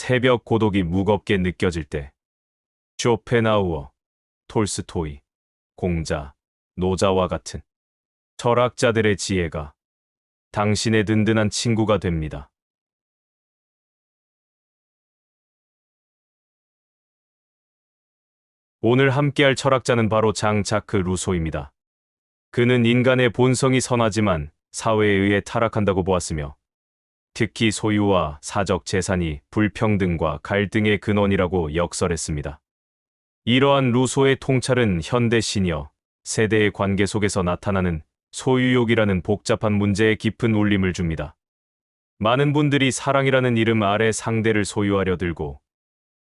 새벽 고독이 무겁게 느껴질 때 쇼펜하우어, 톨스토이, 공자, 노자와 같은 철학자들의 지혜가 당신의 든든한 친구가 됩니다. 오늘 함께할 철학자는 바로 장 자크 루소입니다. 그는 인간의 본성이 선하지만 사회에 의해 타락한다고 보았으며, 특히 소유와 사적 재산이 불평등과 갈등의 근원이라고 역설했습니다. 이러한 루소의 통찰은 현대 시니어 세대의 관계 속에서 나타나는 소유욕이라는 복잡한 문제에 깊은 울림을 줍니다. 많은 분들이 사랑이라는 이름 아래 상대를 소유하려 들고,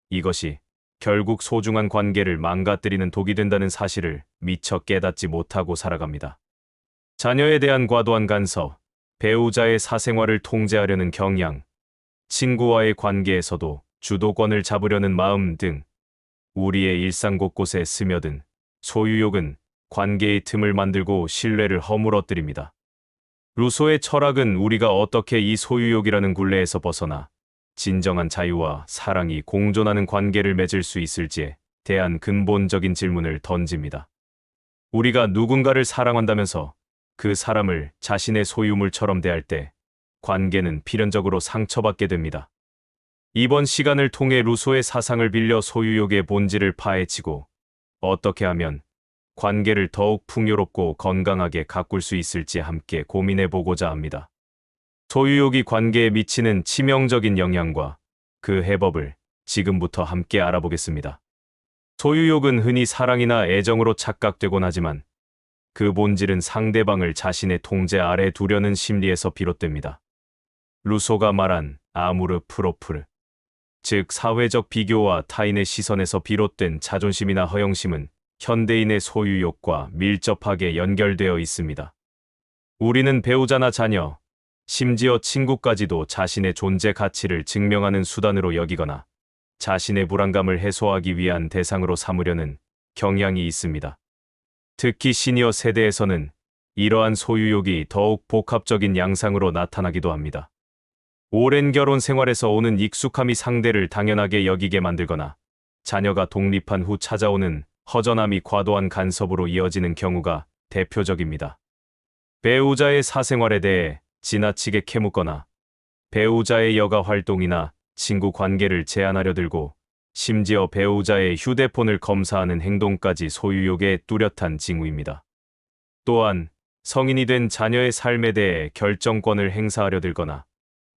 이것이 결국 소중한 관계를 망가뜨리는 독이 된다는 사실을 미처 깨닫지 못하고 살아갑니다. 자녀에 대한 과도한 간섭, 배우자의 사생활을 통제하려는 경향, 친구와의 관계에서도 주도권을 잡으려는 마음 등 우리의 일상 곳곳에 스며든 소유욕은 관계의 틈을 만들고 신뢰를 허물어뜨립니다. 루소의 철학은 우리가 어떻게 이 소유욕이라는 굴레에서 벗어나 진정한 자유와 사랑이 공존하는 관계를 맺을 수 있을지에 대한 근본적인 질문을 던집니다. 우리가 누군가를 사랑한다면서 그 사람을 자신의 소유물처럼 대할 때 관계는 필연적으로 상처받게 됩니다. 이번 시간을 통해 루소의 사상을 빌려 소유욕의 본질을 파헤치고 어떻게 하면 관계를 더욱 풍요롭고 건강하게 가꿀 수 있을지 함께 고민해 보고자 합니다. 소유욕이 관계에 미치는 치명적인 영향과 그 해법을 지금부터 함께 알아보겠습니다. 소유욕은 흔히 사랑이나 애정으로 착각되곤 하지만 그 본질은 상대방을 자신의 통제 아래 두려는 심리에서 비롯됩니다. 루소가 말한 아무르 프로프르, 즉 사회적 비교와 타인의 시선에서 비롯된 자존심이나 허영심은 현대인의 소유욕과 밀접하게 연결되어 있습니다. 우리는 배우자나 자녀, 심지어 친구까지도 자신의 존재 가치를 증명하는 수단으로 여기거나 자신의 불안감을 해소하기 위한 대상으로 삼으려는 경향이 있습니다. 특히 시니어 세대에서는 이러한 소유욕이 더욱 복합적인 양상으로 나타나기도 합니다. 오랜 결혼 생활에서 오는 익숙함이 상대를 당연하게 여기게 만들거나 자녀가 독립한 후 찾아오는 허전함이 과도한 간섭으로 이어지는 경우가 대표적입니다. 배우자의 사생활에 대해 지나치게 캐묻거나 배우자의 여가 활동이나 친구 관계를 제한하려 들고 심지어 배우자의 휴대폰을 검사하는 행동까지 소유욕의 뚜렷한 징후입니다. 또한 성인이 된 자녀의 삶에 대해 결정권을 행사하려 들거나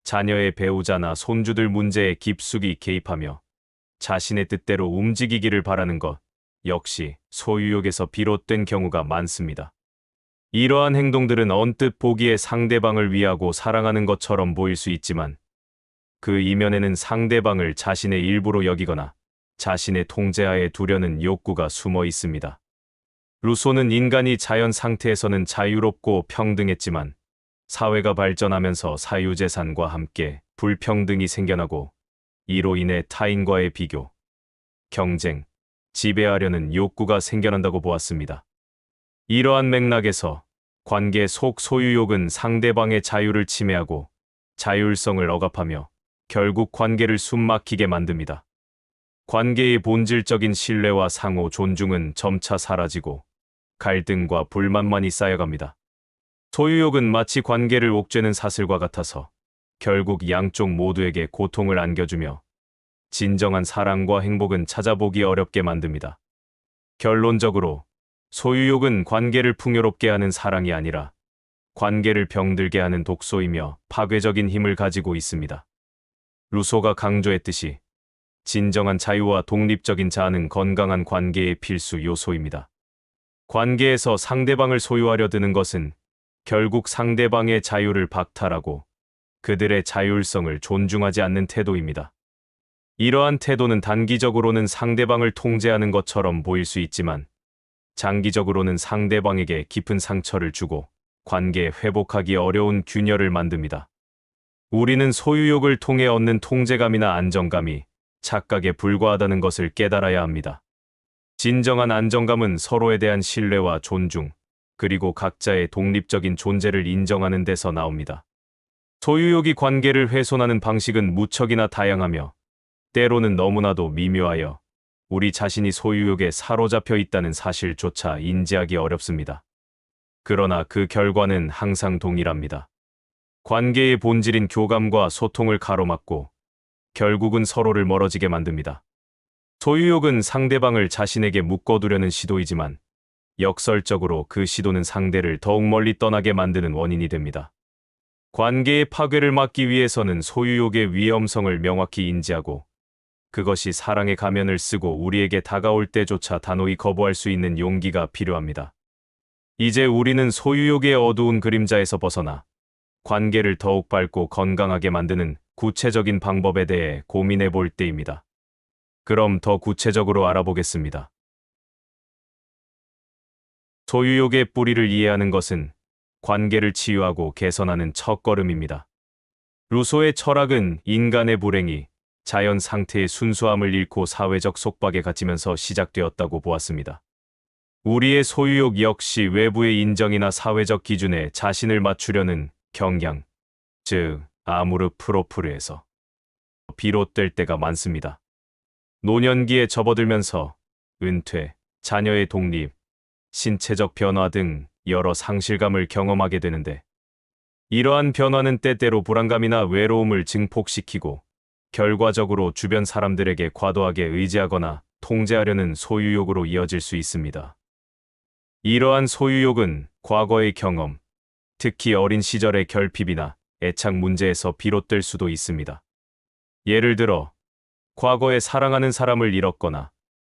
자녀의 배우자나 손주들 문제에 깊숙이 개입하며 자신의 뜻대로 움직이기를 바라는 것 역시 소유욕에서 비롯된 경우가 많습니다. 이러한 행동들은 언뜻 보기에 상대방을 위하고 사랑하는 것처럼 보일 수 있지만 그 이면에는 상대방을 자신의 일부로 여기거나 자신의 통제하에 두려는 욕구가 숨어 있습니다. 루소는 인간이 자연 상태에서는 자유롭고 평등했지만 사회가 발전하면서 사유재산과 함께 불평등이 생겨나고 이로 인해 타인과의 비교, 경쟁, 지배하려는 욕구가 생겨난다고 보았습니다. 이러한 맥락에서 관계 속 소유욕은 상대방의 자유를 침해하고 자율성을 억압하며 결국 관계를 숨막히게 만듭니다. 관계의 본질적인 신뢰와 상호 존중은 점차 사라지고 갈등과 불만만이 쌓여갑니다. 소유욕은 마치 관계를 옥죄는 사슬과 같아서 결국 양쪽 모두에게 고통을 안겨주며 진정한 사랑과 행복은 찾아보기 어렵게 만듭니다. 결론적으로 소유욕은 관계를 풍요롭게 하는 사랑이 아니라 관계를 병들게 하는 독소이며 파괴적인 힘을 가지고 있습니다. 루소가 강조했듯이 진정한 자유와 독립적인 자아는 건강한 관계의 필수 요소입니다. 관계에서 상대방을 소유하려 드는 것은 결국 상대방의 자유를 박탈하고 그들의 자율성을 존중하지 않는 태도입니다. 이러한 태도는 단기적으로는 상대방을 통제하는 것처럼 보일 수 있지만 장기적으로는 상대방에게 깊은 상처를 주고 관계 회복하기 어려운 균열을 만듭니다. 우리는 소유욕을 통해 얻는 통제감이나 안정감이 착각에 불과하다는 것을 깨달아야 합니다. 진정한 안정감은 서로에 대한 신뢰와 존중, 그리고 각자의 독립적인 존재를 인정하는 데서 나옵니다. 소유욕이 관계를 훼손하는 방식은 무척이나 다양하며 때로는 너무나도 미묘하여 우리 자신이 소유욕에 사로잡혀 있다는 사실조차 인지하기 어렵습니다. 그러나 그 결과는 항상 동일합니다. 관계의 본질인 교감과 소통을 가로막고 결국은 서로를 멀어지게 만듭니다. 소유욕은 상대방을 자신에게 묶어두려는 시도이지만 역설적으로 그 시도는 상대를 더욱 멀리 떠나게 만드는 원인이 됩니다. 관계의 파괴를 막기 위해서는 소유욕의 위험성을 명확히 인지하고 그것이 사랑의 가면을 쓰고 우리에게 다가올 때조차 단호히 거부할 수 있는 용기가 필요합니다. 이제 우리는 소유욕의 어두운 그림자에서 벗어나 관계를 더욱 밝고 건강하게 만드는 구체적인 방법에 대해 고민해 볼 때입니다. 그럼 더 구체적으로 알아보겠습니다. 소유욕의 뿌리를 이해하는 것은 관계를 치유하고 개선하는 첫걸음입니다. 루소의 철학은 인간의 불행이 자연 상태의 순수함을 잃고 사회적 속박에 갇히면서 시작되었다고 보았습니다. 우리의 소유욕 역시 외부의 인정이나 사회적 기준에 자신을 맞추려는 경향, 즉 아무르 프로프르에서 비롯될 때가 많습니다. 노년기에 접어들면서 은퇴, 자녀의 독립, 신체적 변화 등 여러 상실감을 경험하게 되는데 이러한 변화는 때때로 불안감이나 외로움을 증폭시키고 결과적으로 주변 사람들에게 과도하게 의지하거나 통제하려는 소유욕으로 이어질 수 있습니다. 이러한 소유욕은 과거의 경험, 특히 어린 시절의 결핍이나 애착 문제에서 비롯될 수도 있습니다. 예를 들어, 과거에 사랑하는 사람을 잃었거나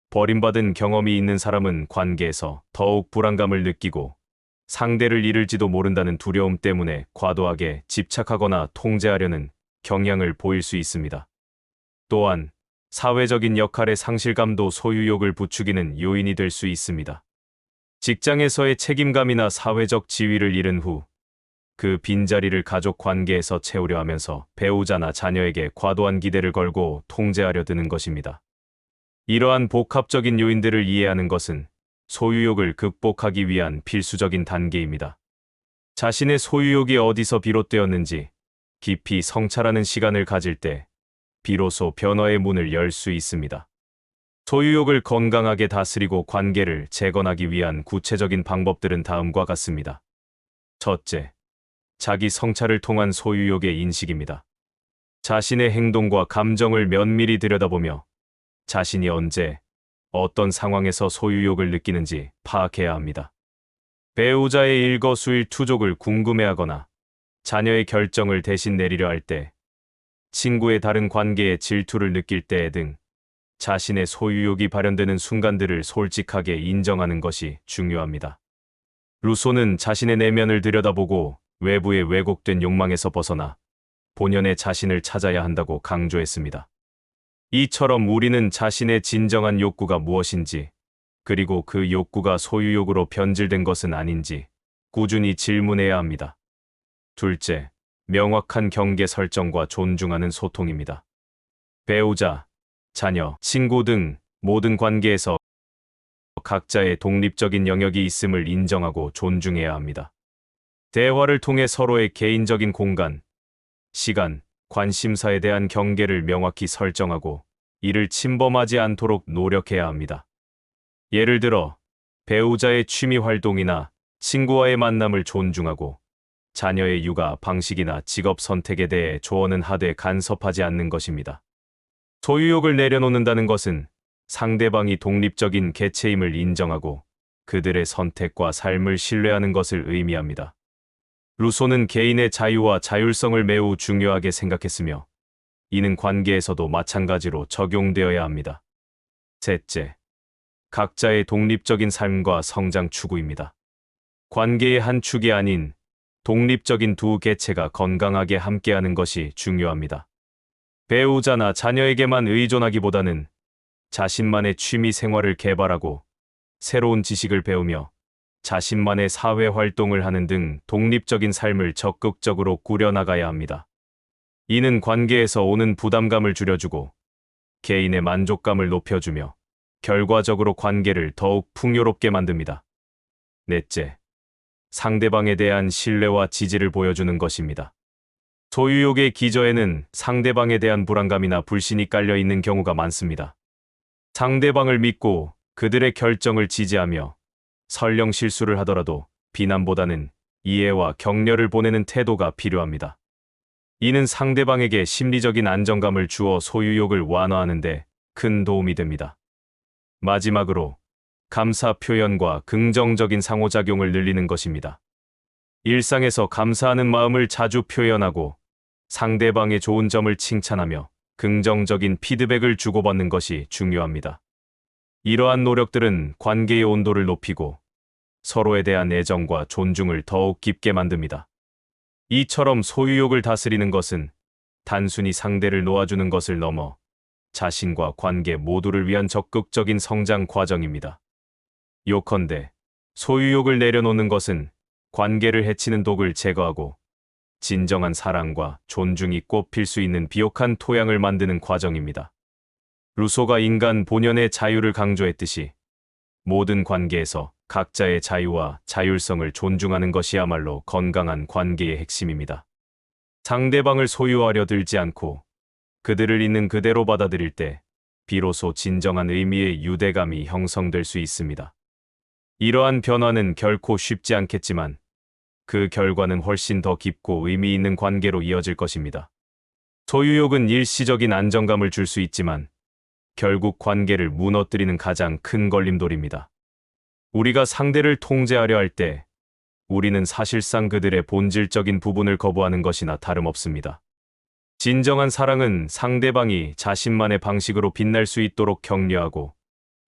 버림받은 경험이 있는 사람은 관계에서 더욱 불안감을 느끼고 상대를 잃을지도 모른다는 두려움 때문에 과도하게 집착하거나 통제하려는 경향을 보일 수 있습니다. 또한 사회적인 역할의 상실감도 소유욕을 부추기는 요인이 될 수 있습니다. 직장에서의 책임감이나 사회적 지위를 잃은 후 그 빈자리를 가족 관계에서 채우려 하면서 배우자나 자녀에게 과도한 기대를 걸고 통제하려 드는 것입니다. 이러한 복합적인 요인들을 이해하는 것은 소유욕을 극복하기 위한 필수적인 단계입니다. 자신의 소유욕이 어디서 비롯되었는지 깊이 성찰하는 시간을 가질 때 비로소 변화의 문을 열 수 있습니다. 소유욕을 건강하게 다스리고 관계를 재건하기 위한 구체적인 방법들은 다음과 같습니다. 첫째, 자기 성찰을 통한 소유욕의 인식입니다. 자신의 행동과 감정을 면밀히 들여다보며 자신이 언제, 어떤 상황에서 소유욕을 느끼는지 파악해야 합니다. 배우자의 일거수일투족을 궁금해하거나 자녀의 결정을 대신 내리려 할 때, 친구의 다른 관계에 질투를 느낄 때 등 자신의 소유욕이 발현되는 순간들을 솔직하게 인정하는 것이 중요합니다. 루소는 자신의 내면을 들여다보고 외부의 왜곡된 욕망에서 벗어나 본연의 자신을 찾아야 한다고 강조했습니다. 이처럼 우리는 자신의 진정한 욕구가 무엇인지, 그리고 그 욕구가 소유욕으로 변질된 것은 아닌지 꾸준히 질문해야 합니다. 둘째, 명확한 경계 설정과 존중하는 소통입니다. 배우자, 자녀, 친구 등 모든 관계에서 각자의 독립적인 영역이 있음을 인정하고 존중해야 합니다. 대화를 통해 서로의 개인적인 공간, 시간, 관심사에 대한 경계를 명확히 설정하고 이를 침범하지 않도록 노력해야 합니다. 예를 들어, 배우자의 취미 활동이나 친구와의 만남을 존중하고 자녀의 육아 방식이나 직업 선택에 대해 조언은 하되 간섭하지 않는 것입니다. 소유욕을 내려놓는다는 것은 상대방이 독립적인 개체임을 인정하고 그들의 선택과 삶을 신뢰하는 것을 의미합니다. 루소는 개인의 자유와 자율성을 매우 중요하게 생각했으며 이는 관계에서도 마찬가지로 적용되어야 합니다. 셋째, 각자의 독립적인 삶과 성장 추구입니다. 관계의 한 축이 아닌 독립적인 두 개체가 건강하게 함께하는 것이 중요합니다. 배우자나 자녀에게만 의존하기보다는 자신만의 취미 생활을 개발하고 새로운 지식을 배우며 자신만의 사회 활동을 하는 등 독립적인 삶을 적극적으로 꾸려나가야 합니다. 이는 관계에서 오는 부담감을 줄여주고 개인의 만족감을 높여주며 결과적으로 관계를 더욱 풍요롭게 만듭니다. 넷째, 상대방에 대한 신뢰와 지지를 보여주는 것입니다. 소유욕의 기저에는 상대방에 대한 불안감이나 불신이 깔려 있는 경우가 많습니다. 상대방을 믿고 그들의 결정을 지지하며 설령 실수를 하더라도 비난보다는 이해와 격려를 보내는 태도가 필요합니다. 이는 상대방에게 심리적인 안정감을 주어 소유욕을 완화하는 데 큰 도움이 됩니다. 마지막으로 감사 표현과 긍정적인 상호작용을 늘리는 것입니다. 일상에서 감사하는 마음을 자주 표현하고 상대방의 좋은 점을 칭찬하며 긍정적인 피드백을 주고받는 것이 중요합니다. 이러한 노력들은 관계의 온도를 높이고 서로에 대한 애정과 존중을 더욱 깊게 만듭니다. 이처럼 소유욕을 다스리는 것은 단순히 상대를 놓아주는 것을 넘어 자신과 관계 모두를 위한 적극적인 성장 과정입니다. 요컨대 소유욕을 내려놓는 것은 관계를 해치는 독을 제거하고 진정한 사랑과 존중이 꽃필 수 있는 비옥한 토양을 만드는 과정입니다. 루소가 인간 본연의 자유를 강조했듯이 모든 관계에서 각자의 자유와 자율성을 존중하는 것이야말로 건강한 관계의 핵심입니다. 상대방을 소유하려 들지 않고 그들을 있는 그대로 받아들일 때 비로소 진정한 의미의 유대감이 형성될 수 있습니다. 이러한 변화는 결코 쉽지 않겠지만 그 결과는 훨씬 더 깊고 의미 있는 관계로 이어질 것입니다. 소유욕은 일시적인 안정감을 줄 수 있지만 결국 관계를 무너뜨리는 가장 큰 걸림돌입니다. 우리가 상대를 통제하려 할 때 우리는 사실상 그들의 본질적인 부분을 거부하는 것이나 다름없습니다. 진정한 사랑은 상대방이 자신만의 방식으로 빛날 수 있도록 격려하고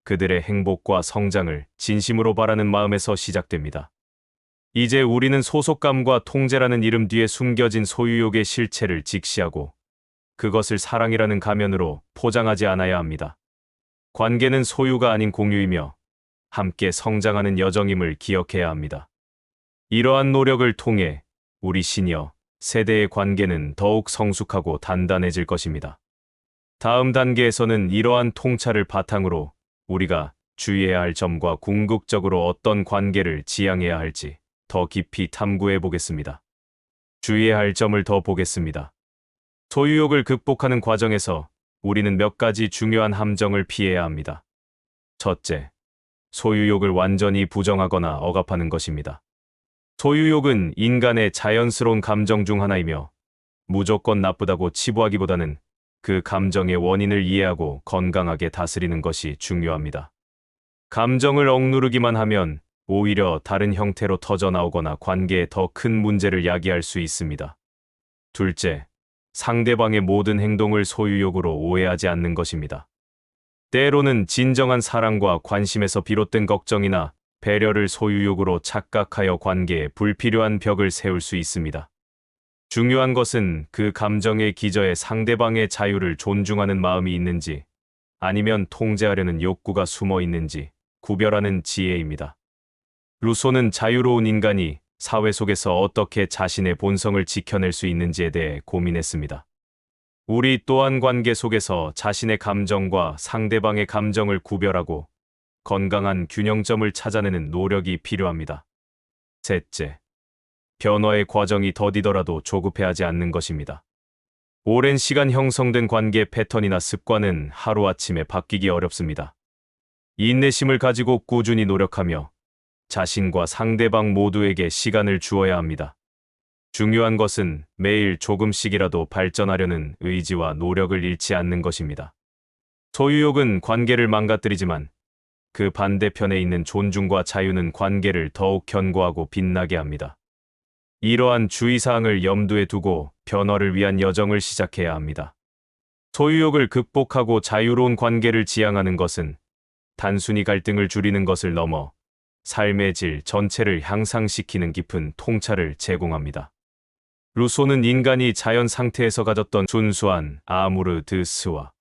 그들의 행복과 성장을 진심으로 바라는 마음에서 시작됩니다. 이제 우리는 소속감과 통제라는 이름 뒤에 숨겨진 소유욕의 실체를 직시하고 그것을 사랑이라는 가면으로 포장하지 않아야 합니다. 관계는 소유가 아닌 공유이며 함께 성장하는 여정임을 기억해야 합니다. 이러한 노력을 통해 우리 시니어 세대의 관계는 더욱 성숙하고 단단해질 것입니다. 다음 단계에서는 이러한 통찰을 바탕으로 우리가 주의해야 할 점과 궁극적으로 어떤 관계를 지향해야 할지 더 깊이 탐구해 보겠습니다. 주의해야 할 점을 더 보겠습니다. 소유욕을 극복하는 과정에서 우리는 몇 가지 중요한 함정을 피해야 합니다. 첫째, 소유욕을 완전히 부정하거나 억압하는 것입니다. 소유욕은 인간의 자연스러운 감정 중 하나이며 무조건 나쁘다고 치부하기보다는 그 감정의 원인을 이해하고 건강하게 다스리는 것이 중요합니다. 감정을 억누르기만 하면 오히려 다른 형태로 터져나오거나 관계에 더 큰 문제를 야기할 수 있습니다. 둘째, 상대방의 모든 행동을 소유욕으로 오해하지 않는 것입니다. 때로는 진정한 사랑과 관심에서 비롯된 걱정이나 배려를 소유욕으로 착각하여 관계에 불필요한 벽을 세울 수 있습니다. 중요한 것은 그 감정의 기저에 상대방의 자유를 존중하는 마음이 있는지 아니면 통제하려는 욕구가 숨어 있는지 구별하는 지혜입니다. 루소는 자유로운 인간이 사회 속에서 어떻게 자신의 본성을 지켜낼 수 있는지에 대해 고민했습니다. 우리 또한 관계 속에서 자신의 감정과 상대방의 감정을 구별하고 건강한 균형점을 찾아내는 노력이 필요합니다. 셋째, 변화의 과정이 더디더라도 조급해하지 않는 것입니다. 오랜 시간 형성된 관계 패턴이나 습관은 하루아침에 바뀌기 어렵습니다. 인내심을 가지고 꾸준히 노력하며 자신과 상대방 모두에게 시간을 주어야 합니다. 중요한 것은 매일 조금씩이라도 발전하려는 의지와 노력을 잃지 않는 것입니다. 소유욕은 관계를 망가뜨리지만 그 반대편에 있는 존중과 자유는 관계를 더욱 견고하고 빛나게 합니다. 이러한 주의사항을 염두에 두고 변화를 위한 여정을 시작해야 합니다. 소유욕을 극복하고 자유로운 관계를 지향하는 것은 단순히 갈등을 줄이는 것을 넘어 삶의 질 전체를 향상시키는 깊은 통찰을 제공합니다. 루소는 인간이 자연 상태에서 가졌던 순수한 아무르 드 스와,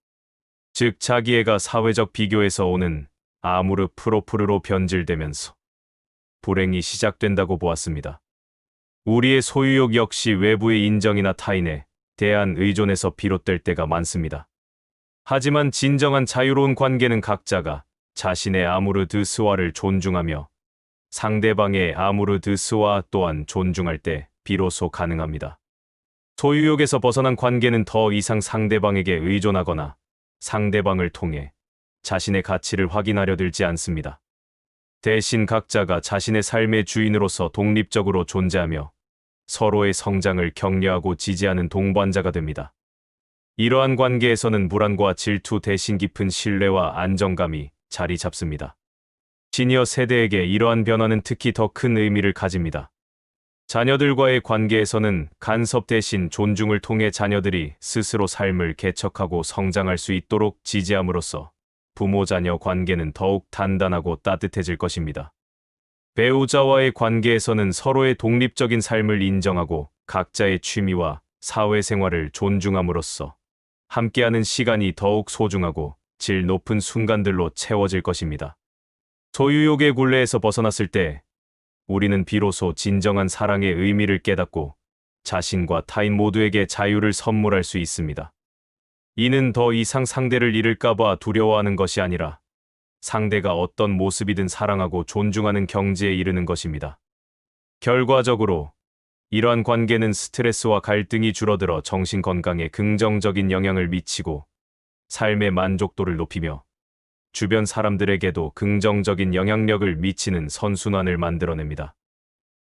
즉 자기애가 사회적 비교에서 오는 아무르 프로프르로 변질되면서 불행이 시작된다고 보았습니다. 우리의 소유욕 역시 외부의 인정이나 타인에 대한 의존에서 비롯될 때가 많습니다. 하지만 진정한 자유로운 관계는 각자가 자신의 아무르 드 스와를 존중하며 상대방의 아무르 드 스와 또한 존중할 때 비로소 가능합니다. 소유욕에서 벗어난 관계는 더 이상 상대방에게 의존하거나 상대방을 통해 자신의 가치를 확인하려 들지 않습니다. 대신 각자가 자신의 삶의 주인으로서 독립적으로 존재하며 서로의 성장을 격려하고 지지하는 동반자가 됩니다. 이러한 관계에서는 불안과 질투 대신 깊은 신뢰와 안정감이 자리 잡습니다. 시니어 세대에게 이러한 변화는 특히 더 큰 의미를 가집니다. 자녀들과의 관계에서는 간섭 대신 존중을 통해 자녀들이 스스로 삶을 개척하고 성장할 수 있도록 지지함으로써 부모-자녀 관계는 더욱 단단하고 따뜻해질 것입니다. 배우자와의 관계에서는 서로의 독립적인 삶을 인정하고 각자의 취미와 사회생활을 존중함으로써 함께하는 시간이 더욱 소중하고 질 높은 순간들로 채워질 것입니다. 소유욕의 굴레에서 벗어났을 때 우리는 비로소 진정한 사랑의 의미를 깨닫고 자신과 타인 모두에게 자유를 선물할 수 있습니다. 이는 더 이상 상대를 잃을까봐 두려워하는 것이 아니라 상대가 어떤 모습이든 사랑하고 존중하는 경지에 이르는 것입니다. 결과적으로 이러한 관계는 스트레스와 갈등이 줄어들어 정신 건강에 긍정적인 영향을 미치고 삶의 만족도를 높이며 주변 사람들에게도 긍정적인 영향력을 미치는 선순환을 만들어냅니다.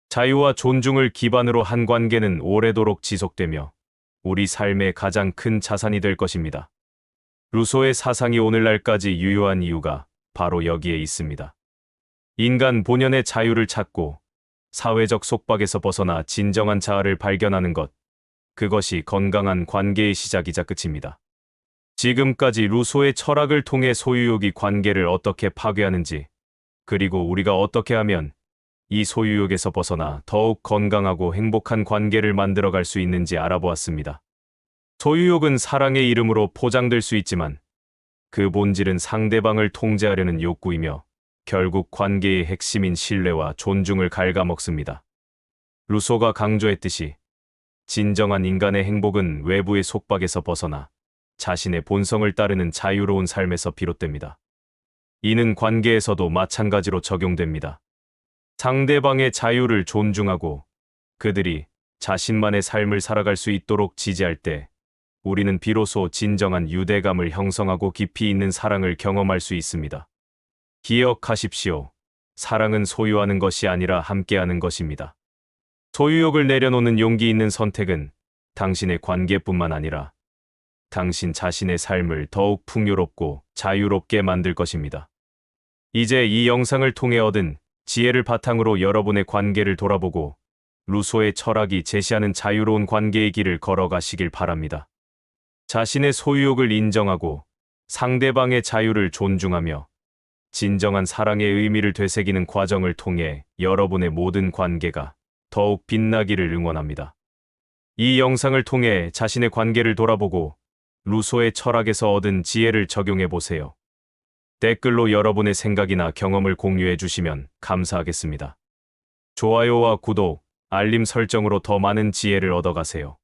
자유와 존중을 기반으로 한 관계는 오래도록 지속되며 우리 삶의 가장 큰 자산이 될 것입니다. 루소의 사상이 오늘날까지 유효한 이유가 바로 여기에 있습니다. 인간 본연의 자유를 찾고 사회적 속박에서 벗어나 진정한 자아를 발견하는 것, 그것이 건강한 관계의 시작이자 끝입니다. 지금까지 루소의 철학을 통해 소유욕이 관계를 어떻게 파괴하는지, 그리고 우리가 어떻게 하면 이 소유욕에서 벗어나 더욱 건강하고 행복한 관계를 만들어갈 수 있는지 알아보았습니다. 소유욕은 사랑의 이름으로 포장될 수 있지만 그 본질은 상대방을 통제하려는 욕구이며 결국 관계의 핵심인 신뢰와 존중을 갉아먹습니다. 루소가 강조했듯이 진정한 인간의 행복은 외부의 속박에서 벗어나 자신의 본성을 따르는 자유로운 삶에서 비롯됩니다. 이는 관계에서도 마찬가지로 적용됩니다. 상대방의 자유를 존중하고 그들이 자신만의 삶을 살아갈 수 있도록 지지할 때 우리는 비로소 진정한 유대감을 형성하고 깊이 있는 사랑을 경험할 수 있습니다. 기억하십시오. 사랑은 소유하는 것이 아니라 함께하는 것입니다. 소유욕을 내려놓는 용기 있는 선택은 당신의 관계뿐만 아니라 당신 자신의 삶을 더욱 풍요롭고 자유롭게 만들 것입니다. 이제 이 영상을 통해 얻은 지혜를 바탕으로 여러분의 관계를 돌아보고 루소의 철학이 제시하는 자유로운 관계의 길을 걸어가시길 바랍니다. 자신의 소유욕을 인정하고 상대방의 자유를 존중하며 진정한 사랑의 의미를 되새기는 과정을 통해 여러분의 모든 관계가 더욱 빛나기를 응원합니다. 이 영상을 통해 자신의 관계를 돌아보고 루소의 철학에서 얻은 지혜를 적용해 보세요. 댓글로 여러분의 생각이나 경험을 공유해 주시면 감사하겠습니다. 좋아요와 구독, 알림 설정으로 더 많은 지혜를 얻어가세요.